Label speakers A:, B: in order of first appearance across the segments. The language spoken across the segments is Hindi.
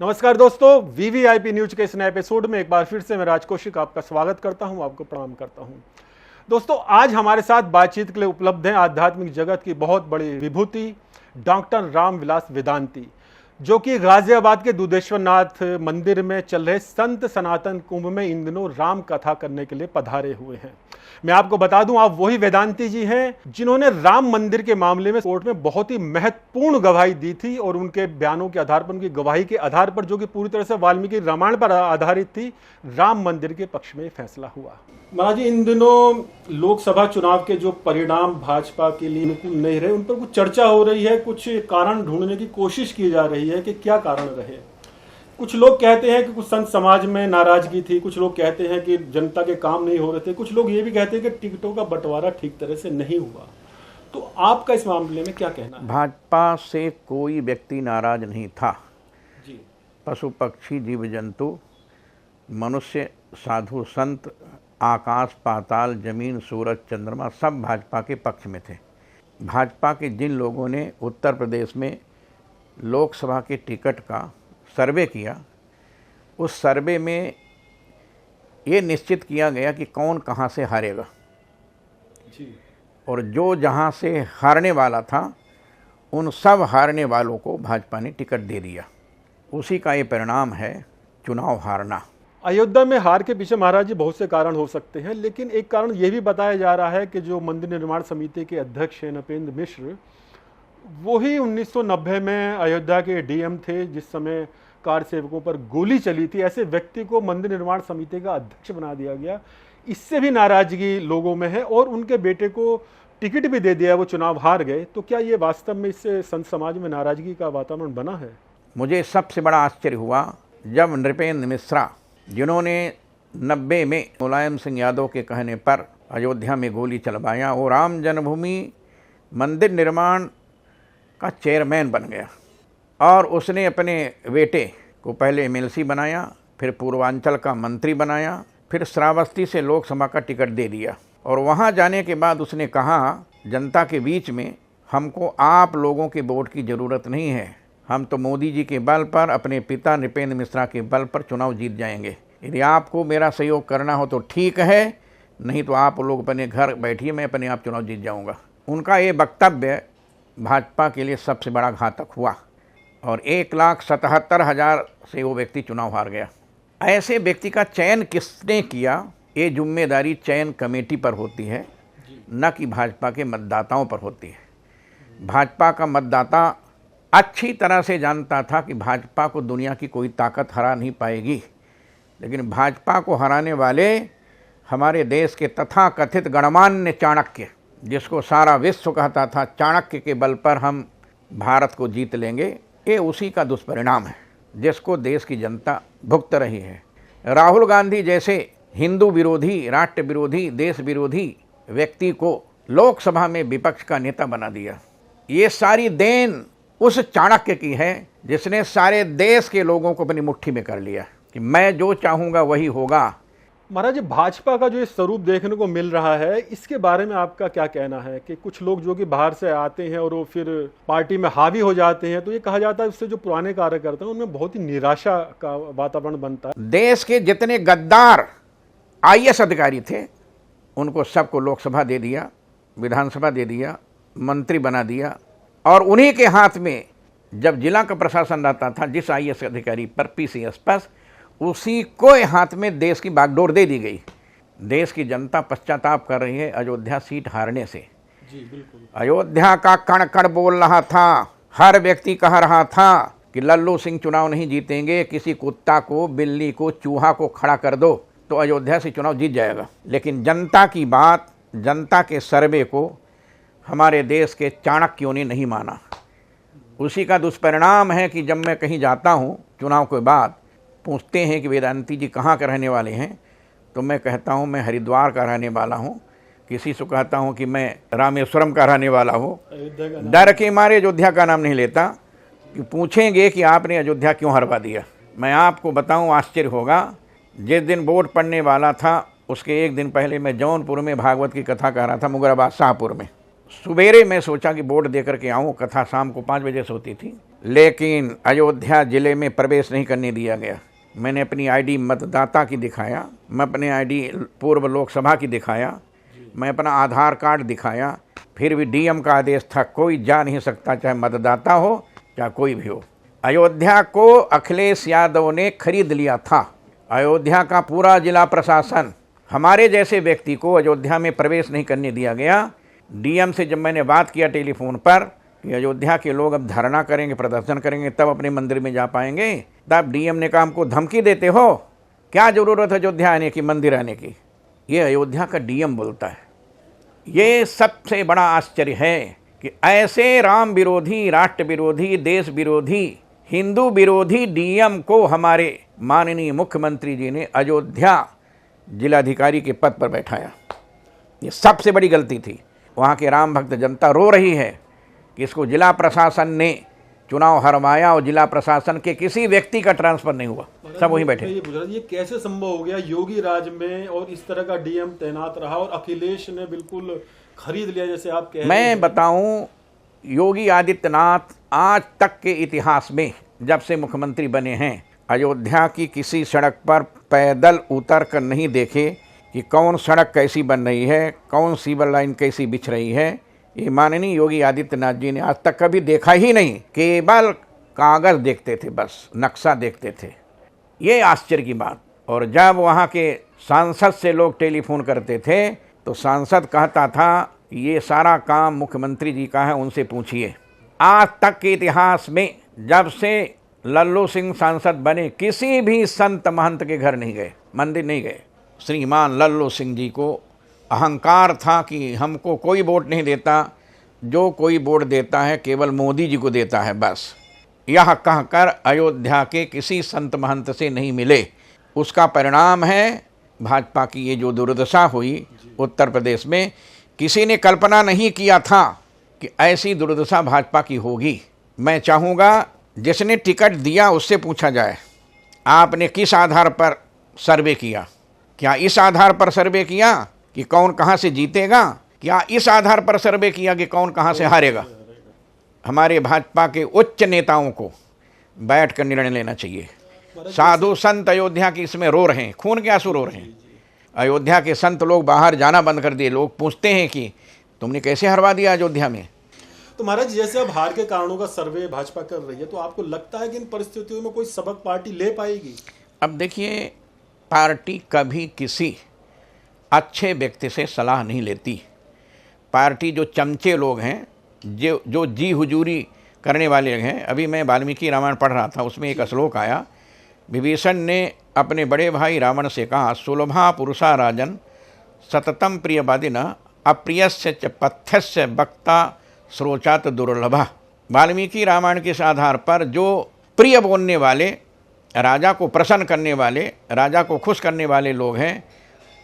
A: नमस्कार दोस्तों, वीवीआईपी न्यूज के इस नए एपिसोड में एक बार फिर से मैं राज कौशिक आपका स्वागत करता हूं, आपको प्रणाम करता हूं। दोस्तों, आज हमारे साथ बातचीत के लिए उपलब्ध हैं आध्यात्मिक जगत की बहुत बड़ी विभूति डॉक्टर रामविलास वेदांती, जो कि गाजियाबाद के दुधेश्वर नाथ मंदिर में चल रहे संत सनातन कुंभ में इन दिनों राम कथा करने के लिए पधारे हुए हैं। मैं आपको बता दूं, आप वही वेदांती जी हैं जिन्होंने राम मंदिर के मामले में कोर्ट में बहुत ही महत्वपूर्ण गवाही दी थी और उनके बयानों के आधार पर, उनकी गवाही के आधार पर, जो कि पूरी तरह से वाल्मीकि रामायण पर आधारित थी, राम मंदिर के पक्ष में फैसला हुआ। महाराज जी, इन दिनों लोकसभा चुनाव के जो परिणाम भाजपा के लिए अनुकूल नहीं रहे, उन पर कुछ चर्चा हो रही है, कुछ कारण ढूंढने की कोशिश की जा रही है कि क्या कारण रहे। कुछ लोग कहते हैं कि कुछ संत समाज में नाराजगी थी, कुछ लोग कहते हैं कि जनता के काम नहीं हो रहे थे, कुछ लोग ये भी कहते हैं कि टिकटों का बंटवारा ठीक तरह से नहीं हुआ। तो आपका इस मामले में क्या कहना है?
B: भाजपा से कोई व्यक्ति नाराज नहीं था
A: जी।
B: पशु पक्षी जीव जंतु मनुष्य साधु संत आकाश पाताल जमीन सूरज चंद्रमा सब भाजपा के पक्ष में थे। भाजपा के जिन लोगों ने उत्तर प्रदेश में लोकसभा के टिकट का सर्वे किया, उस सर्वे में ये निश्चित किया गया कि कौन कहाँ से हारेगा
A: जी।
B: और जो जहाँ से हारने वाला था उन सब हारने वालों को भाजपा ने टिकट दे दिया। उसी का ये परिणाम है चुनाव हारना।
A: अयोध्या में हार के पीछे महाराज जी बहुत से कारण हो सकते हैं, लेकिन एक कारण यह भी बताया जा रहा है कि जो मंदिर निर्माण समिति के अध्यक्ष हैं नपेंद्र मिश्र, वही 1990 में अयोध्या के डीएम थे जिस समय कार सेवकों पर गोली चली थी। ऐसे व्यक्ति को मंदिर निर्माण समिति का अध्यक्ष बना दिया गया। इससे भी नाराजगी लोगों में है और उनके बेटे को टिकट भी दे दिया, वो चुनाव हार गए। तो क्या ये वास्तव में इससे संत समाज में नाराजगी का वातावरण बना है?
B: मुझे सबसे बड़ा आश्चर्य हुआ जब नृपेंद्र मिश्रा, जिन्होंने 90 में मुलायम सिंह यादव के कहने पर अयोध्या में गोली चलवाया, वो राम जन्मभूमि मंदिर निर्माण का चेयरमैन बन गया और उसने अपने बेटे को पहले एमएलसी बनाया, फिर पूर्वांचल का मंत्री बनाया, फिर श्रावस्ती से लोकसभा का टिकट दे दिया। और वहाँ जाने के बाद उसने कहा जनता के बीच में, हमको आप लोगों के वोट की ज़रूरत नहीं है, हम तो मोदी जी के बल पर, अपने पिता नृपेंद्र मिश्रा के बल पर चुनाव जीत जाएंगे। यदि आपको मेरा सहयोग करना हो तो ठीक है, नहीं तो आप लोग अपने घर बैठिए, मैं अपने आप चुनाव जीत जाऊंगा। उनका ये वक्तव्य भाजपा के लिए सबसे बड़ा घातक हुआ और 1,77,000 से वो व्यक्ति चुनाव हार गया। ऐसे व्यक्ति का चयन किसने किया, ये जिम्मेदारी चयन कमेटी पर होती है, न कि भाजपा के मतदाताओं पर होती है। भाजपा का मतदाता अच्छी तरह से जानता था कि भाजपा को दुनिया की कोई ताकत हरा नहीं पाएगी, लेकिन भाजपा को हराने वाले हमारे देश के तथाकथित गणमान्य चाणक्य, जिसको सारा विश्व कहता था चाणक्य के बल पर हम भारत को जीत लेंगे, ये उसी का दुष्परिणाम है जिसको देश की जनता भुगत रही है। राहुल गांधी जैसे हिंदू विरोधी, राष्ट्र विरोधी, देश विरोधी व्यक्ति को लोकसभा में विपक्ष का नेता बना दिया। ये सारी देन उस चाणक्य की है जिसने सारे देश के लोगों को अपनी मुट्ठी में कर लिया कि मैं जो चाहूँगा वही होगा।
A: महाराज, भाजपा का जो ये स्वरूप देखने को मिल रहा है, इसके बारे में आपका क्या कहना है कि कुछ लोग जो कि बाहर से आते हैं और वो फिर पार्टी में हावी हो जाते हैं, तो ये कहा जाता है उससे जो पुराने कार्यकर्ता हैं उनमें बहुत ही निराशा का वातावरण बनता है।
B: देश के जितने गद्दार आईएएस अधिकारी थे उनको सबको लोकसभा दे दिया, विधानसभा दे दिया, मंत्री बना दिया और उन्हीं के हाथ में जब जिला का प्रशासन रहता था जिस आईएएस अधिकारी पर, पीसीएस पर, उसी को हाथ में देश की बागडोर दे दी गई। देश की जनता पश्चाताप कर रही है अयोध्या सीट हारने से।
A: जी बिल्कुल।
B: अयोध्या का कण कण बोल रहा था, हर व्यक्ति कह रहा था कि लल्लू सिंह चुनाव नहीं जीतेंगे, किसी कुत्ता को, बिल्ली को, चूहा को खड़ा कर दो तो अयोध्या से चुनाव जीत जाएगा। लेकिन जनता की बात, जनता के सर्वे को हमारे देश के चाणक्यों ने नहीं माना। उसी का दुष्परिणाम है कि जब मैं कहीं जाता हूँ चुनाव के बाद, पूछते हैं कि वेदांती जी कहाँ के रहने वाले हैं, तो मैं कहता हूँ मैं हरिद्वार का रहने वाला हूँ, किसी से कहता हूँ कि मैं रामेश्वरम का रहने वाला हूँ। डर के मारे अयोध्या का नाम नहीं लेता कि पूछेंगे कि आपने अयोध्या क्यों हरवा दिया। मैं आपको बताऊँ, आश्चर्य होगा, जिस दिन वोट पड़ने वाला था उसके एक दिन पहले मैं जौनपुर में भागवत की कथा कर रहा था, मुगराबाद शाहपुर में। सवेरे मैं सोचा कि वोट दे करके आऊँ, कथा शाम को 5 बजे से होती थी, लेकिन अयोध्या जिले में प्रवेश नहीं करने दिया गया। मैंने अपनी आईडी मतदाता की दिखाया, मैं अपने आईडी पूर्व लोकसभा की दिखाया, मैं अपना आधार कार्ड दिखाया, फिर भी डीएम का आदेश था कोई जा नहीं सकता, चाहे मतदाता हो चाहे कोई भी हो। अयोध्या को अखिलेश यादव ने खरीद लिया था। अयोध्या का पूरा जिला प्रशासन, हमारे जैसे व्यक्ति को अयोध्या में प्रवेश नहीं करने दिया गया। डीएम से जब मैंने बात किया टेलीफोन पर कि अयोध्या के लोग अब धरना करेंगे, प्रदर्शन करेंगे, तब अपने मंदिर में जा पाएंगे, तब डीएम ने कहा हमको धमकी देते हो, क्या ज़रूरत है अयोध्या आने की, मंदिर आने की। ये अयोध्या का डीएम बोलता है। ये सबसे बड़ा आश्चर्य है कि ऐसे राम विरोधी, राष्ट्र विरोधी, देश विरोधी, हिंदू विरोधी डीएम को हमारे माननीय मुख्यमंत्री जी ने अयोध्या जिलाधिकारी के पद पर बैठाया। ये सबसे बड़ी गलती थी। वहाँ के राम भक्त जनता रो रही है कि इसको जिला प्रशासन ने चुनाव हरवाया और जिला प्रशासन के किसी व्यक्ति का ट्रांसफर नहीं हुआ, सब वहीं बैठे।
A: ये कैसे संभव हो गया योगी राज में और इस तरह का डीएम तैनात रहा और अखिलेश ने बिल्कुल खरीद लिया, जैसे आप कह रहे हैं।
B: मैं बताऊं, योगी आदित्यनाथ आज तक के इतिहास में जब से मुख्यमंत्री बने हैं, अयोध्या की किसी सड़क पर पैदल उतर कर नहीं देखे कि कौन सड़क कैसी बन रही है, कौन सीवर लाइन कैसी बिछ रही है। ये माननीय योगी आदित्यनाथ जी ने आज तक कभी देखा ही नहीं, केवल कागज़ देखते थे, बस नक्शा देखते थे। ये आश्चर्य की बात। और जब वहाँ के सांसद से लोग टेलीफोन करते थे तो सांसद कहता था ये सारा काम मुख्यमंत्री जी का है, उनसे पूछिए। आज तक के इतिहास में जब से लल्लू सिंह सांसद बने, किसी भी संत महंत के घर नहीं गए, मंदिर नहीं गए। श्रीमान लल्लू सिंह जी को अहंकार था कि हमको कोई वोट नहीं देता, जो कोई वोट देता है केवल मोदी जी को देता है, बस। यह कहकर अयोध्या के किसी संत महंत से नहीं मिले। उसका परिणाम है भाजपा की ये जो दुर्दशा हुई उत्तर प्रदेश में। किसी ने कल्पना नहीं किया था कि ऐसी दुर्दशा भाजपा की होगी। मैं चाहूँगा जिसने टिकट दिया उससे पूछा जाए, आपने किस आधार पर सर्वे किया? क्या इस आधार पर सर्वे किया कि कौन कहाँ से जीतेगा? क्या इस आधार पर सर्वे किया कि कौन कहाँ से हारेगा? हमारे भाजपा के उच्च नेताओं को बैठ कर निर्णय लेना चाहिए। साधु संत अयोध्या की इसमें रो रहे हैं, खून के आंसू रो रहे हैं। अयोध्या के संत लोग बाहर जाना बंद कर दिए। लोग पूछते हैं कि तुमने कैसे हरवा दिया अयोध्या में।
A: तो महाराज, जैसे अब हार के कारणों का सर्वे भाजपा कर रही है, तो आपको लगता है कि इन परिस्थितियों में कोई सबक पार्टी ले पाएगी? अब
B: देखिए, पार्टी कभी किसी अच्छे व्यक्ति से सलाह नहीं लेती। पार्टी जो चमचे लोग हैं, जो जी हुजूरी करने वाले हैं। अभी मैं वाल्मीकि रामायण पढ़ रहा था, उसमें एक श्लोक आया। विभीषण ने अपने बड़े भाई रावण से कहा, सुलभा पुरुषा राजन सततम प्रियवादिन अप्रियस्य च पथ्यस्य वक्ता श्रोचात दुर्लभा। वाल्मीकि रामायण के आधार पर जो प्रिय बोलने वाले, राजा को प्रसन्न करने वाले, राजा को खुश करने वाले लोग हैं,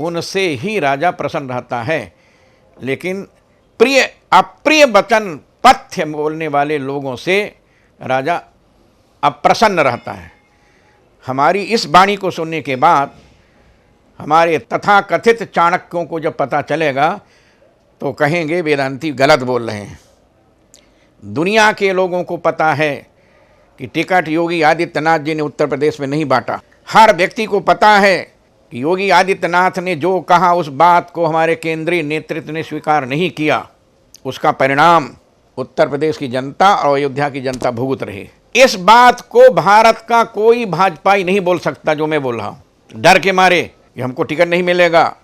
B: उनसे ही राजा प्रसन्न रहता है। लेकिन अप्रिय वचन पथ्य बोलने वाले लोगों से राजा अप्रसन्न रहता है। हमारी इस वाणी को सुनने के बाद हमारे तथाकथित चाणक्यों को जब पता चलेगा तो कहेंगे वेदांती गलत बोल रहे हैं। दुनिया के लोगों को पता है कि टिकट योगी आदित्यनाथ जी ने उत्तर प्रदेश में नहीं बांटा। हर व्यक्ति को पता है कि योगी आदित्यनाथ ने जो कहा उस बात को हमारे केंद्रीय नेतृत्व ने स्वीकार नहीं किया। उसका परिणाम उत्तर प्रदेश की जनता और अयोध्या की जनता भुगत रही। इस बात को भारत का कोई भाजपाई नहीं बोल सकता जो मैं बोल रहा हूँ, डर के मारे कि हमको टिकट नहीं मिलेगा,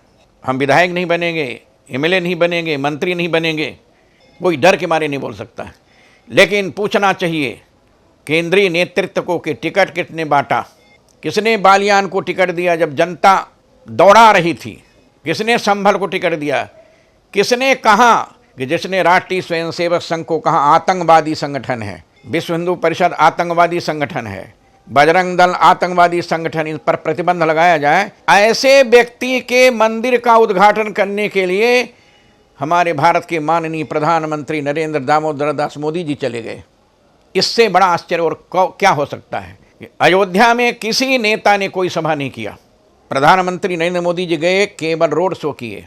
B: हम विधायक नहीं बनेंगे, एमएलए नहीं बनेंगे, मंत्री नहीं बनेंगे। कोई डर के मारे नहीं बोल सकता है। लेकिन पूछना चाहिए केंद्रीय नेतृत्व को कि टिकट किसने बांटा, किसने बालियान को टिकट दिया जब जनता दौड़ा रही थी, किसने संभल को टिकट दिया, किसने कहा कि जिसने राष्ट्रीय स्वयंसेवक संघ को कहा आतंकवादी संगठन है, विश्व हिंदू परिषद आतंकवादी संगठन है, बजरंग दल आतंकवादी संगठन, इन पर प्रतिबंध लगाया जाए। ऐसे व्यक्ति के मंदिर का उद्घाटन करने के लिए हमारे भारत के माननीय प्रधानमंत्री नरेंद्र दामोदर दास मोदी जी चले गए। इससे बड़ा आश्चर्य और क्या हो सकता है? अयोध्या में किसी नेता ने कोई सभा नहीं किया। प्रधानमंत्री नरेंद्र मोदी जी गए, केवल रोड शो किए।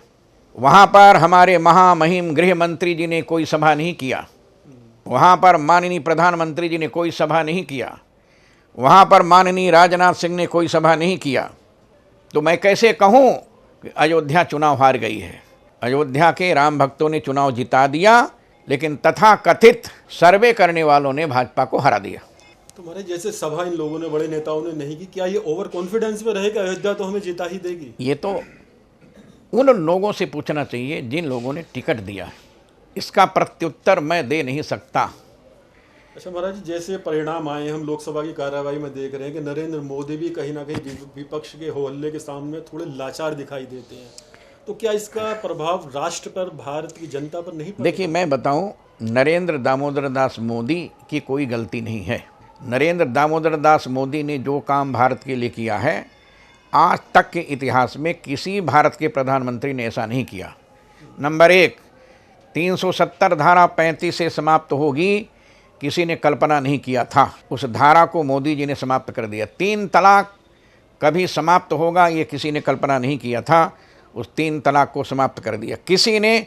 B: वहाँ पर हमारे महामहिम गृह मंत्री जी ने कोई सभा नहीं किया। वहाँ पर माननीय प्रधानमंत्री जी ने कोई सभा नहीं किया, वहाँ पर माननीय राजनाथ सिंह ने कोई सभा नहीं किया, तो मैं कैसे कहूँ कि अयोध्या चुनाव हार गई है। अयोध्या के राम भक्तों ने चुनाव जिता दिया, लेकिन तथाकथित सर्वे करने वालों ने भाजपा को हरा दिया।
A: तुम्हारे जैसे सभा इन लोगों ने, बड़े नेताओं ने नहीं की, क्या ये ओवर कॉन्फिडेंस में रहेगा अयोध्या तो हमें जिता ही देगी?
B: ये तो उन लोगों से पूछना चाहिए जिन लोगों ने टिकट दिया है। इसका प्रत्युत्तर मैं दे नहीं सकता।
A: अच्छा महाराज जी, जैसे परिणाम आए हम लोकसभा की कार्यवाही में देख रहे हैं कि नरेंद्र मोदी भी कहीं ना कहीं विपक्ष के हो हल्ले के सामने थोड़े लाचार दिखाई देते हैं, तो क्या इसका प्रभाव राष्ट्र पर, भारत की जनता पर नहीं पड़ेगा?
B: देखिए, मैं बताऊं, नरेंद्र दामोदर दास मोदी की कोई गलती नहीं है। नरेंद्र दामोदर दास मोदी ने जो काम भारत के लिए किया है, आज तक के इतिहास में किसी भारत के प्रधानमंत्री ने ऐसा नहीं किया। नंबर 1, 370 धारा 35 से समाप्त होगी, किसी ने कल्पना नहीं किया था। उस धारा को मोदी जी ने समाप्त कर दिया। 3 तलाक कभी समाप्त होगा, ये किसी ने कल्पना नहीं किया था। उस 3 तलाक को समाप्त कर दिया। किसी ने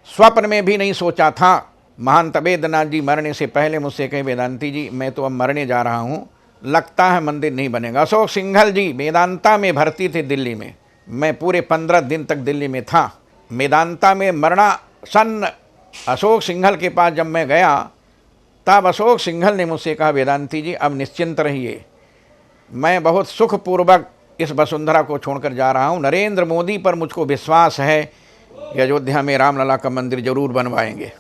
B: स्वप्न में भी नहीं सोचा था। महंत वेदनाथ जी मरने से पहले मुझसे कहे, वेदांती जी मैं तो अब मरने जा रहा हूँ, लगता है मंदिर नहीं बनेगा। अशोक सिंघल जी वेदांता में भर्ती थे दिल्ली में, मैं पूरे 15 दिन तक दिल्ली में था। वेदांता में मरना सन अशोक सिंघल के पास जब मैं गया, तब अशोक सिंघल ने मुझसे कहा, वेदांती जी अब निश्चिंत रहिए, मैं बहुत सुखपूर्वक इस वसुंधरा को छोड़कर जा रहा हूँ। नरेंद्र मोदी पर मुझको विश्वास है कि अयोध्या में रामलला का मंदिर जरूर बनवाएंगे।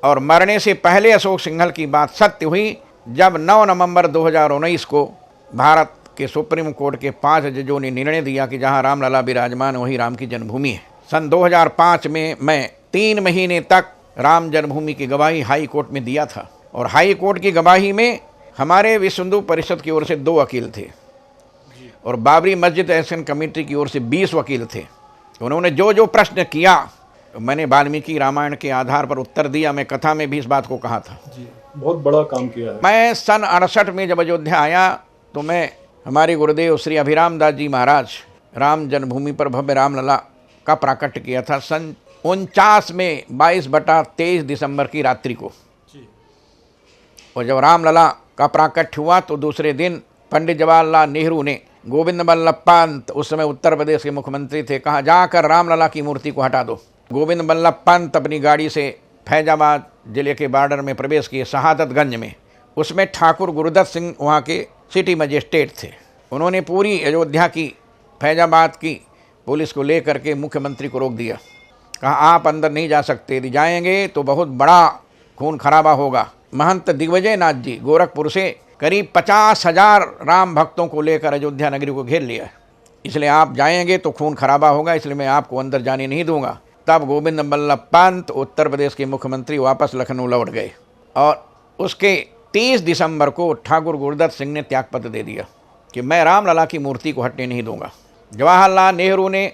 B: और मरने से पहले अशोक सिंघल की बात सत्य हुई, जब 9 नवंबर 2019 को भारत के सुप्रीम कोर्ट के 5 जजों ने निर्णय दिया कि जहाँ रामलला विराजमान वही राम की जन्मभूमि है। सन 2005 में मैं 3 महीने तक राम जन्मभूमि की गवाही हाई कोर्ट में दिया था, और हाई कोर्ट की गवाही में हमारे विश्व हिंदू परिषद की ओर से 2 वकील थे और बाबरी मस्जिद एक्शन कमेटी की ओर से 20 वकील थे। उन्होंने जो जो प्रश्न किया, मैंने वाल्मीकि रामायण के आधार पर उत्तर दिया। मैं कथा में भी इस बात को कहा था।
A: जी, बहुत बड़ा काम किया है।
B: मैं सन 68 में जब अयोध्या आया तो मैं हमारे गुरुदेव श्री अभिराम दास जी महाराज राम जन्मभूमि पर भव्य रामलला का प्राकट्य किया था सन 49 में 22/23 दिसंबर की रात्रि को। और जब रामलला का प्राकट्य हुआ तो दूसरे दिन पंडित जवाहरलाल नेहरू ने गोविंद बल्लभ पंत, उस समय उत्तर प्रदेश के मुख्यमंत्री थे, कहा जाकर रामलला की मूर्ति को हटा दो। गोविंद बल्लभ पंत अपनी गाड़ी से फैजाबाद जिले के बॉर्डर में प्रवेश किए, शहादतगंज में। उसमें ठाकुर गुरुदत्त सिंह वहाँ के सिटी मजिस्ट्रेट थे। उन्होंने पूरी अयोध्या की, फैजाबाद की पुलिस को लेकर के मुख्यमंत्री को रोक दिया। कहा आप अंदर नहीं जा सकते, यदि जाएंगे तो बहुत बड़ा खून खराबा होगा। महंत दिग्विजय नाथ जी गोरखपुर से करीब 50,000 राम भक्तों को लेकर अयोध्या नगरी को घेर लिया, इसलिए आप जाएंगे तो खून खराबा होगा, इसलिए मैं आपको अंदर जाने नहीं दूंगा। तब गोविंद बल्लभ पंत उत्तर प्रदेश के मुख्यमंत्री वापस लखनऊ लौट गए और उसके 30 दिसंबर को ठाकुर गुरुदत्त सिंह ने त्यागपत्र दे दिया कि मैं रामलला की मूर्ति को हटने नहीं दूंगा। जवाहरलाल नेहरू ने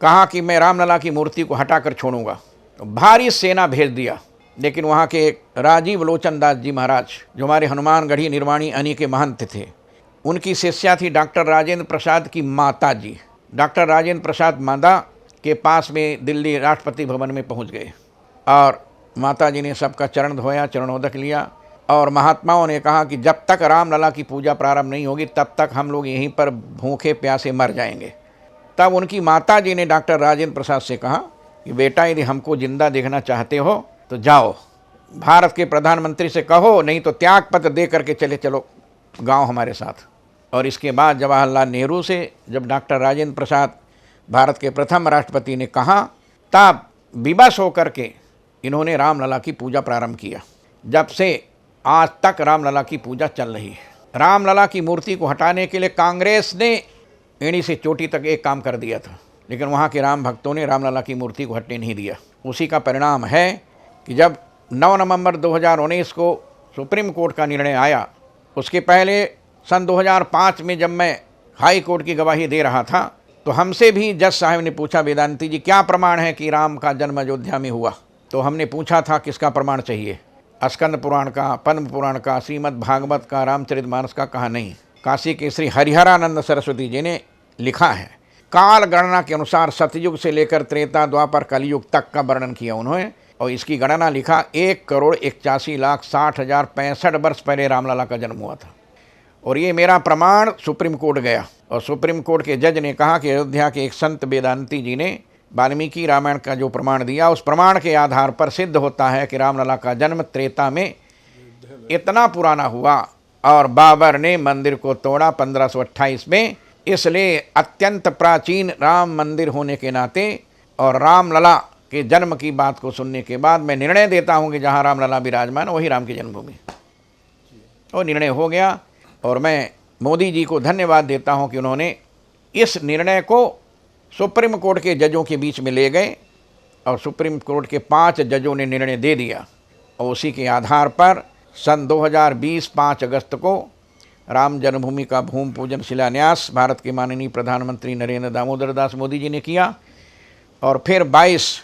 B: कहा कि मैं रामलला की मूर्ति को हटाकर छोड़ूंगा, तो भारी सेना भेज दिया। लेकिन वहाँ के राजीव लोचन दास जी महाराज, जो हमारे हनुमानगढ़ी निर्वाणी अनी के महंत थे, उनकी शिष्या थी डॉक्टर राजेंद्र प्रसाद की माता जी। डॉक्टर राजेंद्र प्रसाद माता के पास में दिल्ली राष्ट्रपति भवन में पहुँच गए और माता जी ने सबका चरण धोया, चरणोदक लिया और महात्माओं ने कहा कि जब तक रामलला की पूजा प्रारंभ नहीं होगी तब तक हम लोग यहीं पर भूखे प्यासे मर जाएंगे। तब उनकी माता जी ने डॉक्टर राजेंद्र प्रसाद से कहा कि बेटा यदि हमको जिंदा देखना चाहते हो तो जाओ, भारत के प्रधानमंत्री से कहो, नहीं तो त्याग पत्र दे करके चले चलो गांव हमारे साथ। और इसके बाद जवाहरलाल नेहरू से जब डॉक्टर राजेंद्र प्रसाद भारत के प्रथम राष्ट्रपति ने कहा, तब विवश होकर के इन्होंने रामलला की पूजा प्रारंभ किया। जब से आज तक रामलला की पूजा चल रही है। रामलला की मूर्ति को हटाने के लिए कांग्रेस ने एड़ी से चोटी तक एक काम कर दिया था, लेकिन वहाँ के राम भक्तों ने रामलला की मूर्ति को हटने नहीं दिया। उसी का परिणाम है कि जब 9 नवंबर 2019 को सुप्रीम कोर्ट का निर्णय आया, उसके पहले सन 2005 में जब मैं हाई कोर्ट की गवाही दे रहा था तो हमसे भी जज साहब ने पूछा, वेदांती जी क्या प्रमाण है कि राम का जन्म अयोध्या में हुआ? तो हमने पूछा था किसका प्रमाण चाहिए, स्कंद पुराण का, पद्म पुराण का, श्रीमद् भागवत का, रामचरितमानस का? कहा नहीं। काशी के श्री हरिहरानंद सरस्वती जी ने लिखा है, काल गणना के अनुसार सतयुग से लेकर त्रेता द्वापर कलयुग तक का वर्णन किया उन्होंने और इसकी गणना लिखा 1,81,60,65 वर्ष पहले रामलला का जन्म हुआ था। और ये मेरा प्रमाण सुप्रीम कोर्ट गया और सुप्रीम कोर्ट के जज ने कहा कि अयोध्या के एक संत वेदांती जी ने वाल्मीकि रामायण का जो प्रमाण दिया, उस प्रमाण के आधार पर सिद्ध होता है कि रामलला का जन्म त्रेता में इतना पुराना हुआ और बाबर ने मंदिर को तोड़ा 1528 में। इसलिए अत्यंत प्राचीन राम मंदिर होने के नाते और रामलला के जन्म की बात को सुनने के बाद मैं निर्णय देता हूं कि जहां रामलला विराजमान वही राम की जन्मभूमि। और निर्णय हो गया और मैं मोदी जी को धन्यवाद देता हूं कि उन्होंने इस निर्णय को सुप्रीम कोर्ट के जजों के बीच में ले गए और सुप्रीम कोर्ट के 5 जजों ने निर्णय दे दिया और उसी के आधार पर सन 2020 5 अगस्त को राम जन्मभूमि का भूमि पूजन शिलान्यास भारत के माननीय प्रधानमंत्री नरेंद्र दामोदर दास मोदी जी ने किया और फिर 22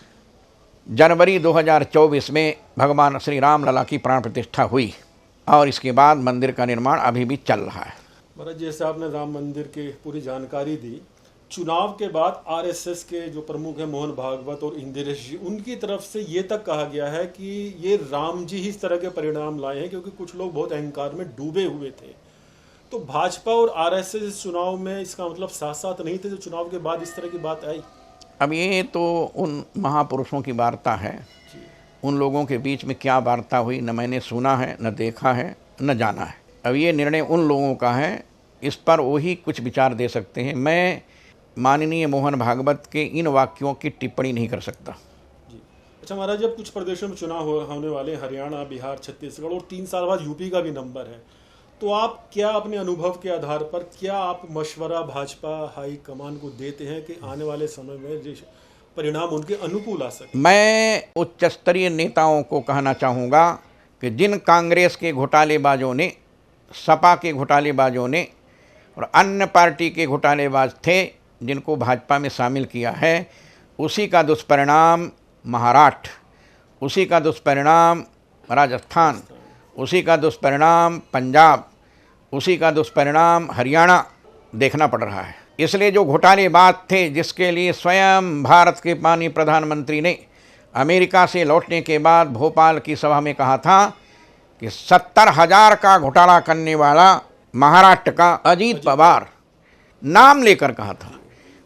B: जनवरी 2024 में भगवान श्री रामलला की प्राण प्रतिष्ठा हुई और इसके बाद मंदिर का निर्माण अभी भी चल रहा है।
A: महाराज, जैसे आपने राम मंदिर की पूरी जानकारी दी, चुनाव के बाद आरएसएस के जो प्रमुख हैं मोहन भागवत और इंदिरेश जी, उनकी तरफ से ये तक कहा गया है कि ये राम जी ही इस तरह के परिणाम लाए हैं क्योंकि कुछ लोग बहुत अहंकार में डूबे हुए थे। तो भाजपा और आरएसएस इस चुनाव में इसका मतलब साथ साथ नहीं थे, जो चुनाव के बाद इस तरह की बात आई।
B: अब ये तो उन महापुरुषों की वार्ता है, उन लोगों के बीच में क्या वार्ता हुई न मैंने सुना है, न देखा है, न जाना है। अब ये निर्णय उन लोगों का है, इस पर वही कुछ विचार दे सकते हैं। मैं माननीय मोहन भागवत के इन वाक्यों की टिप्पणी नहीं कर सकता।
A: जी अच्छा महाराज, जब कुछ प्रदेशों में चुनाव होने वाले, हरियाणा, बिहार, छत्तीसगढ़ और 3 साल बाद यूपी का भी नंबर है, तो आप क्या अपने अनुभव के आधार पर क्या आप मशवरा भाजपा हाईकमान को देते हैं कि आने वाले समय में परिणाम उनके अनुकूल आ सके? मैं
B: उच्च स्तरीय नेताओं को कहना चाहूँगा कि जिन कांग्रेस के घोटालेबाजों ने, सपा के घोटालेबाजों ने और अन्य पार्टी के घोटालेबाज थे जिनको भाजपा में शामिल किया है, उसी का दुष्परिणाम महाराष्ट्र, उसी का दुष्परिणाम राजस्थान, उसी का दुष्परिणाम पंजाब, उसी का दुष्परिणाम हरियाणा देखना पड़ रहा है। इसलिए जो घोटालेबाज थे, जिसके लिए स्वयं भारत के माननीय प्रधानमंत्री ने अमेरिका से लौटने के बाद भोपाल की सभा में कहा था कि 70,000 का घोटाला करने वाला महाराष्ट्र का अजीत पवार नाम लेकर कहा था,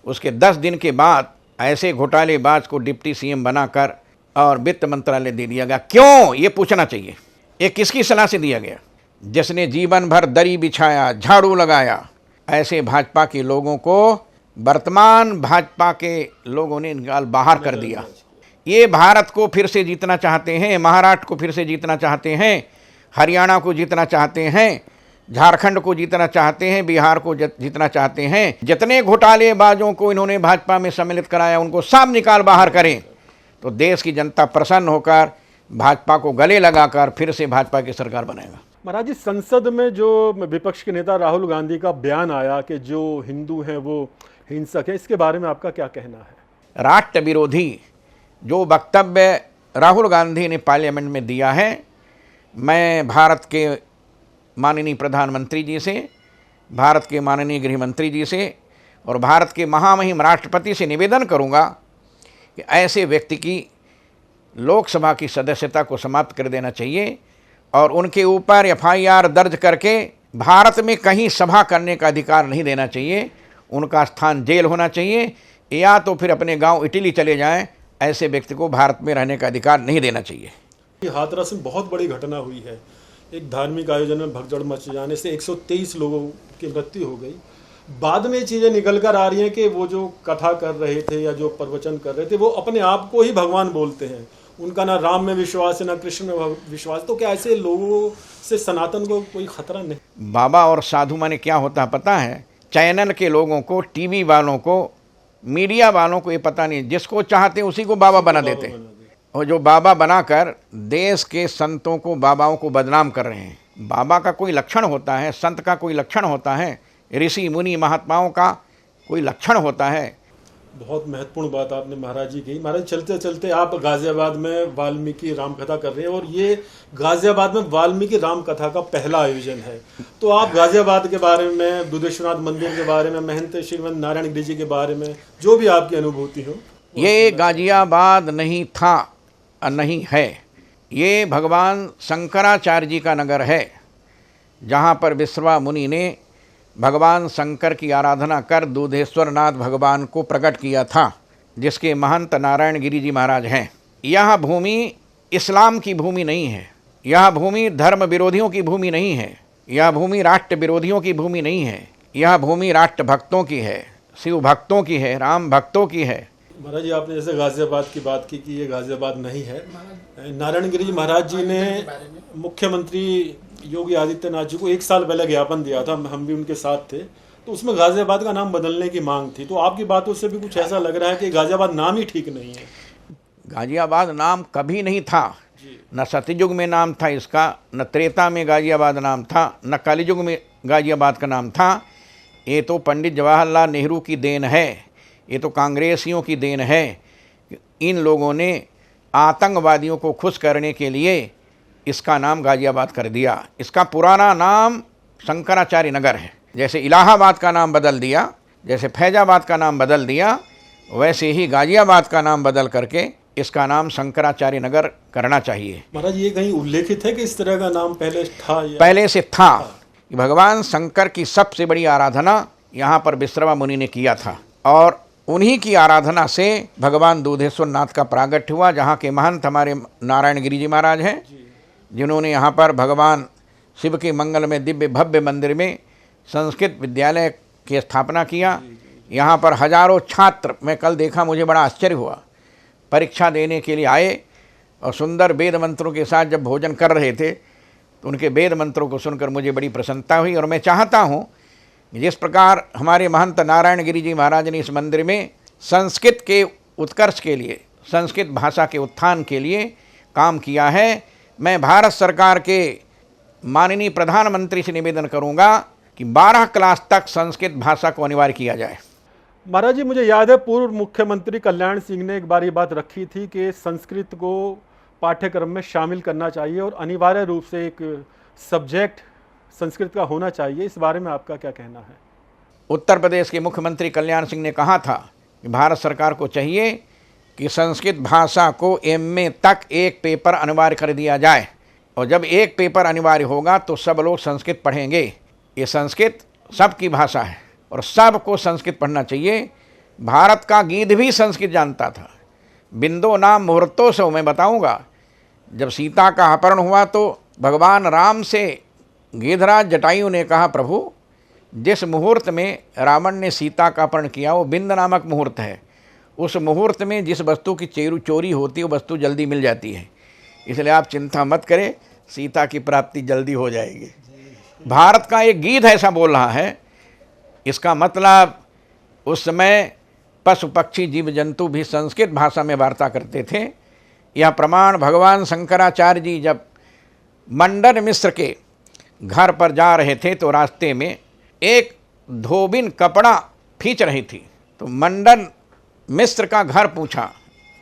B: उसके 10 दिन के बाद ऐसे घोटालेबाज को डिप्टी सीएम बनाकर और वित्त मंत्रालय दे दिया गया। क्यों, ये पूछना चाहिए। ये किसकी सलाह से दिया गया? जिसने जीवन भर दरी बिछाया, झाड़ू लगाया, ऐसे भाजपा के लोगों को वर्तमान भाजपा के लोगों ने निकाल बाहर कर दिया। ये भारत को फिर से जीतना चाहते हैं, महाराष्ट्र को फिर से जीतना चाहते हैं, हरियाणा को जीतना चाहते हैं, झारखंड को जीतना चाहते हैं, बिहार को जीतना चाहते हैं। जितने घोटालेबाजों को इन्होंने भाजपा में सम्मिलित कराया उनको सब निकाल बाहर करें तो देश की जनता प्रसन्न होकर भाजपा को गले लगाकर फिर से भाजपा की सरकार बनाएगा।
A: महाराज जी, संसद में जो विपक्ष के नेता राहुल गांधी का बयान आया कि जो हिंदू हैं वो हिंसक है, इसके बारे में आपका क्या कहना है?
B: राष्ट्र विरोधी जो वक्तव्य राहुल गांधी ने पार्लियामेंट में दिया है, मैं भारत के माननीय प्रधानमंत्री जी से, भारत के माननीय गृह मंत्री जी से और भारत के महामहिम राष्ट्रपति से निवेदन करूंगा कि ऐसे व्यक्ति की लोकसभा की सदस्यता को समाप्त कर देना चाहिए और उनके ऊपर एफआईआर दर्ज करके भारत में कहीं सभा करने का अधिकार नहीं देना चाहिए। उनका स्थान जेल होना चाहिए या तो फिर अपने गांव इटली चले जाएं। ऐसे व्यक्ति को भारत में रहने का अधिकार नहीं देना चाहिए।
A: हाथरस में बहुत बड़ी घटना हुई है। एक धार्मिक आयोजन में भगदड़ मच जाने से 123 लोगों की मृत्यु हो गई। बाद में चीज़ें निकल कर आ रही हैं कि वो जो कथा कर रहे थे या जो प्रवचन कर रहे थे वो अपने आप को ही भगवान बोलते हैं। उनका ना राम में विश्वास है ना कृष्ण में विश्वास। तो क्या ऐसे लोगों से सनातन को कोई खतरा नहीं?
B: बाबा और साधु माने क्या होता पता है? चैनल के लोगों को, टीवी वालों को, मीडिया वालों को ये पता नहीं, जिसको चाहते उसी को बाबा बना देते और जो बाबा बनाकर देश के संतों को, बाबाओं को बदनाम कर रहे हैं। बाबा का कोई लक्षण होता है, संत का कोई लक्षण होता है, ऋषि मुनि महात्माओं का कोई लक्षण होता है।
A: बहुत महत्वपूर्ण बात आपने महाराज जी की। महाराज, चलते चलते आप गाजियाबाद में वाल्मीकि राम कथा कर रहे हैं और ये गाजियाबाद में वाल्मीकि राम कथा का पहला आयोजन है। तो आप गाजियाबाद के बारे में, दुधेश्वरनाथ मंदिर के बारे में, महंत श्रीमंत नारायण गिरी जी के बारे में जो भी आपकी अनुभूति हो।
B: ये गाजियाबाद नहीं था, नहीं है। ये भगवान शंकराचार्य जी का नगर है, जहाँ पर विश्रवा मुनि ने भगवान शंकर की आराधना कर दूधेश्वर नाथ भगवान को प्रकट किया था, जिसके महंत नारायण गिरि जी महाराज हैं। यह भूमि इस्लाम की भूमि नहीं है, यह भूमि धर्म विरोधियों की भूमि नहीं है, यह भूमि राष्ट्र विरोधियों की भूमि नहीं है, यह भूमि राष्ट्र भक्तों की है, शिव भक्तों की है, राम भक्तों की है।
A: महाराज जी, आपने जैसे गाजियाबाद की बात की कि ये गाजियाबाद नहीं है, नारायण गिरि जी महाराज जी ने मुख्यमंत्री योगी आदित्यनाथ जी को 1 साल पहले ज्ञापन दिया था, हम भी उनके साथ थे, तो उसमें गाजियाबाद का नाम बदलने की मांग थी। तो आपकी बातों से भी कुछ ऐसा लग रहा है कि गाजियाबाद नाम ही ठीक नहीं है।
B: गाजियाबाद नाम कभी नहीं था, न सतयुग में नाम था इसका, न त्रेता में गाजियाबाद नाम था, न कलियुग में गाजियाबाद का नाम था। ये तो पंडित जवाहरलाल नेहरू की देन है, ये तो कांग्रेसियों की देन है। इन लोगों ने आतंकवादियों को खुश करने के लिए इसका नाम गाजियाबाद कर दिया। इसका पुराना नाम शंकराचार्य नगर है। जैसे इलाहाबाद का नाम बदल दिया, जैसे फैजाबाद का नाम बदल दिया, वैसे ही गाजियाबाद का नाम बदल करके इसका नाम शंकराचार्य नगर करना चाहिए।
A: महाराज, ये कहीं उल्लेखित है कि इस तरह का नाम पहले था या?
B: पहले से था। भगवान शंकर की सबसे बड़ी आराधना यहाँ पर विश्रवा मुनि ने किया था, और उन्हीं की आराधना से भगवान दूधेश्वर नाथ का प्रागट्य हुआ, जहाँ के महंत हमारे नारायण गिरि जी महाराज हैं, जिन्होंने यहाँ पर भगवान शिव के मंगल में दिव्य भव्य मंदिर में संस्कृत विद्यालय की स्थापना किया। यहाँ पर हजारों छात्र, मैं कल देखा, मुझे बड़ा आश्चर्य हुआ, परीक्षा देने के लिए आए और सुंदर वेद मंत्रों के साथ जब भोजन कर रहे थे तो उनके वेद मंत्रों को सुनकर मुझे बड़ी प्रसन्नता हुई। और मैं चाहता हूँ जिस प्रकार हमारे महंत नारायण गिरि जी महाराज ने इस मंदिर में संस्कृत के उत्कर्ष के लिए, संस्कृत भाषा के उत्थान के लिए काम किया है, मैं भारत सरकार के माननीय प्रधानमंत्री से निवेदन करूँगा कि 12 क्लास तक संस्कृत भाषा को अनिवार्य किया जाए।
A: महाराज जी, मुझे याद है पूर्व मुख्यमंत्री कल्याण सिंह ने एक बार ये बात रखी थी कि संस्कृत को पाठ्यक्रम में शामिल करना चाहिए और अनिवार्य रूप से एक सब्जेक्ट संस्कृत का होना चाहिए। इस बारे में आपका क्या कहना है?
B: उत्तर प्रदेश के मुख्यमंत्री कल्याण सिंह ने कहा था कि भारत सरकार को चाहिए कि संस्कृत भाषा को एमए तक एक पेपर अनिवार्य कर दिया जाए, और जब एक पेपर अनिवार्य होगा तो सब लोग संस्कृत पढ़ेंगे। ये संस्कृत सबकी भाषा है और सबको संस्कृत पढ़ना चाहिए। भारत का गीध भी संस्कृत जानता था। बिंदो नाम मुहूर्तोत्सव मैं बताऊंगा, जब सीता का अपहरण हुआ तो भगवान राम से गिधराज जटायु ने कहा, प्रभु जिस मुहूर्त में रावण ने सीता का अपहरण किया वो बिंद नामक मुहूर्त है, उस मुहूर्त में जिस वस्तु की चोरी होती है वो वस्तु जल्दी मिल जाती है, इसलिए आप चिंता मत करें, सीता की प्राप्ति जल्दी हो जाएगी। भारत का एक गीत ऐसा बोल रहा है। इसका मतलब उस समय पशु पक्षी जीव जंतु भी संस्कृत भाषा में वार्ता करते थे। यह प्रमाण भगवान शंकराचार्य जी जब मंडन मिश्र के घर पर जा रहे थे तो रास्ते में एक धोबिन कपड़ा खींच रही थी, तो मंडन मिश्र का घर पूछा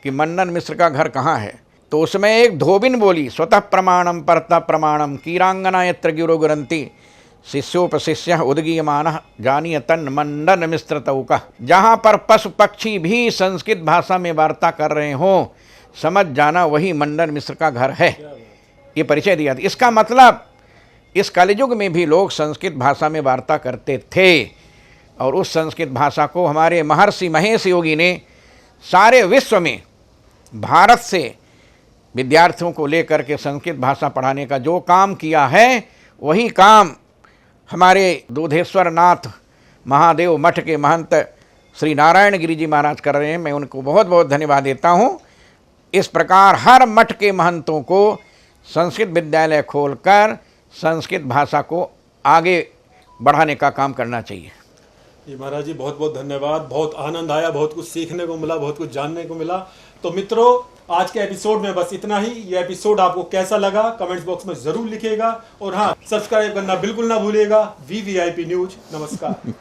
B: कि मंडन मिश्र का घर कहाँ है, तो उसमें एक धोबिन बोली, स्वतः प्रमाणम परतः प्रमाणम कीरांगना यत्र गिरो गुरंती शिष्योपशिष्य उद्गीयमान जानीय तन मंडन मिश्र तौका। जहाँ पर पशु पक्षी भी संस्कृत भाषा में वार्ता कर रहे हों, समझ जाना वही मंडन मिश्र का घर है। ये परिचय दिया था। इसका मतलब इस कलियुग में भी लोग संस्कृत भाषा में वार्ता करते थे, और उस संस्कृत भाषा को हमारे महर्षि महेश योगी ने सारे विश्व में भारत से विद्यार्थियों को लेकर के संस्कृत भाषा पढ़ाने का जो काम किया है, वही काम हमारे दूधेश्वर नाथ महादेव मठ के महंत श्री नारायण गिरि जी महाराज कर रहे हैं। मैं उनको बहुत बहुत धन्यवाद देता हूँ। इस प्रकार हर मठ के महंतों को संस्कृत विद्यालय खोलकर संस्कृत भाषा को आगे बढ़ाने का काम करना चाहिए।
A: जी महाराज जी, बहुत बहुत धन्यवाद। बहुत आनंद आया, बहुत कुछ सीखने को मिला, बहुत कुछ जानने को मिला। तो मित्रों, आज के एपिसोड में बस इतना ही। ये एपिसोड आपको कैसा लगा कमेंट्स बॉक्स में जरूर लिखिएगा, और हाँ, सब्सक्राइब करना बिल्कुल ना भूलिएगा। VVIP news. नमस्कार।